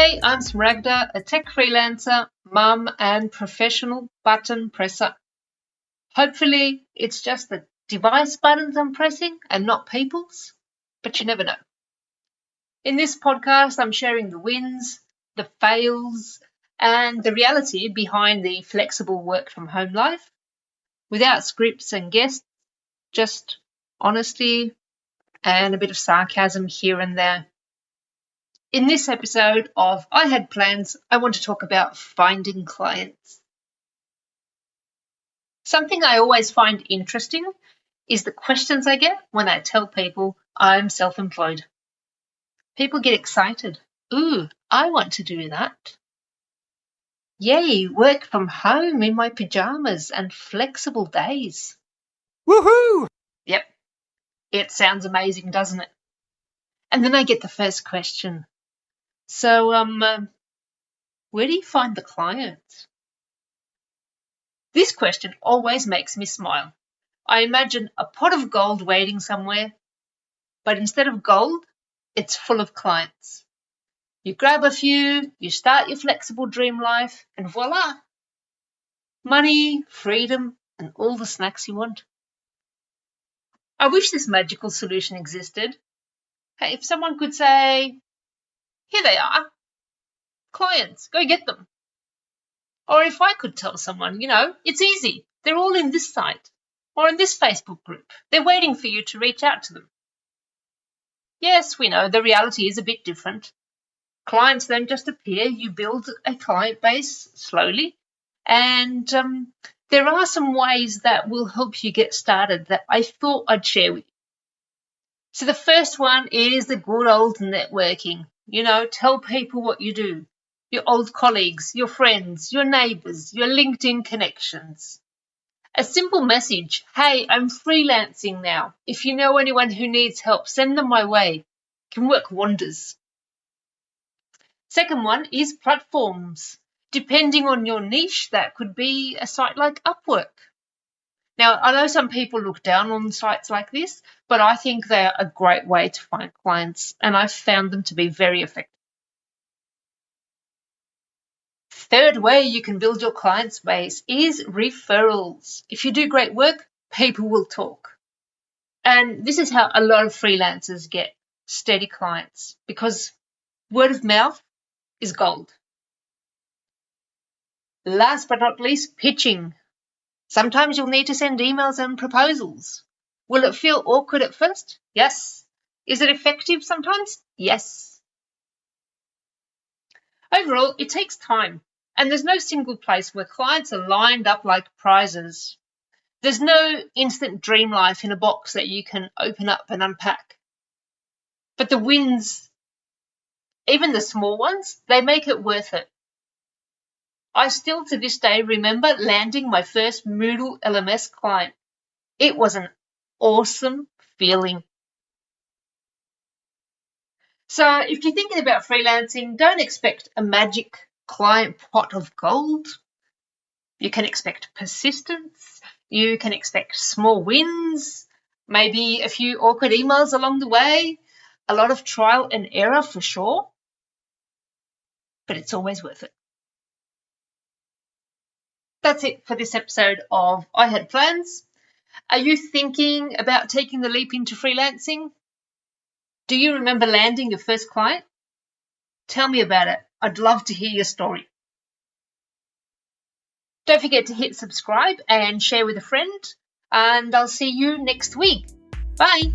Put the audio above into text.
Hey, I'm Smaragda, a tech freelancer, mum and professional button presser. Hopefully it's just the device buttons I'm pressing and not people's, but you never know. In this podcast, I'm sharing the wins, the fails, and the reality behind the flexible work from home life, without scripts and guests, just honesty and a bit of sarcasm here and there. In this episode of I Had Plans, I want to talk about finding clients. Something I always find interesting is the questions I get when I tell people I'm self-employed. People get excited. Ooh, I want to do that. Yay, work from home in my pajamas and flexible days. Woohoo! Yep, it sounds amazing, doesn't it? And then I get the first question. So, where do you find the clients? This question always makes me smile. I imagine a pot of gold waiting somewhere, but instead of gold, it's full of clients. You grab a few, you start your flexible dream life, and voila! Money, freedom, and all the snacks you want. I wish this magical solution existed. Hey, if someone could say, here they are, clients, go get them. Or if I could tell someone, it's easy. They're all in this site or in this Facebook group. They're waiting for you to reach out to them. Yes, we know the reality is a bit different. Clients don't just appear. You build a client base slowly. And there are some ways that will help you get started that I thought I'd share with you. So the first one is the good old networking. Tell people what you do. Your old colleagues, your friends, your neighbours, your LinkedIn connections. A simple message, hey, I'm freelancing now. If you know anyone who needs help, send them my way. Can work wonders. Second one is platforms. Depending on your niche, that could be a site like Upwork. Now, I know some people look down on sites like this, but I think they're a great way to find clients, and I've found them to be very effective. Third way you can build your client base is referrals. If you do great work, people will talk. And this is how a lot of freelancers get steady clients, because word of mouth is gold. Last but not least, pitching. Sometimes you'll need to send emails and proposals. Will it feel awkward at first? Yes. Is it effective sometimes? Yes. Overall, it takes time, and there's no single place where clients are lined up like prizes. There's no instant dream life in a box that you can open up and unpack. But the wins, even the small ones, they make it worth it. I still to this day remember landing my first Moodle LMS client. It was an awesome feeling. So if you're thinking about freelancing, don't expect a magic client pot of gold. You can expect persistence. You can expect small wins, maybe a few awkward emails along the way, a lot of trial and error for sure, but it's always worth it. That's it for this episode of I Had Plans. Are you thinking about taking the leap into freelancing? Do you remember landing your first client? Tell me about it. I'd love to hear your story. Don't forget to hit subscribe and share with a friend, and I'll see you next week. Bye.